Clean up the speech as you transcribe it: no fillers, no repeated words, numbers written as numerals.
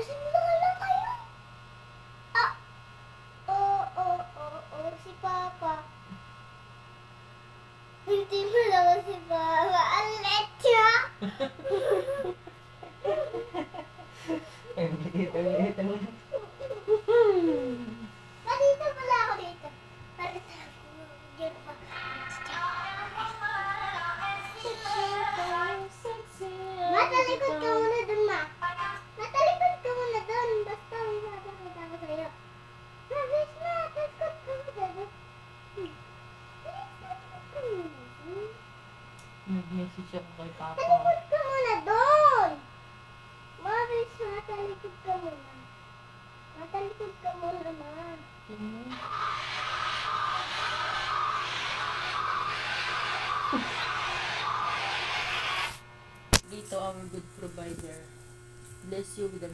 Pasimula kayo. Ah, si Papa. Hindi mo naman si Papa. Alit siya. Ang liit. Dito pala ako dito. Para sa yun pa. Matalikod ka muna dun, ma. Matalikod ka muna dun. Basta may sasagot ako sa'yo. Mabis na, talikod ka muna dun. Nag-message ako kay Papa. Talikod ka muna dun. Mabis na, talikod ka muna. Matalikod ka muna, ma. Dito, our good provider. Bless you with the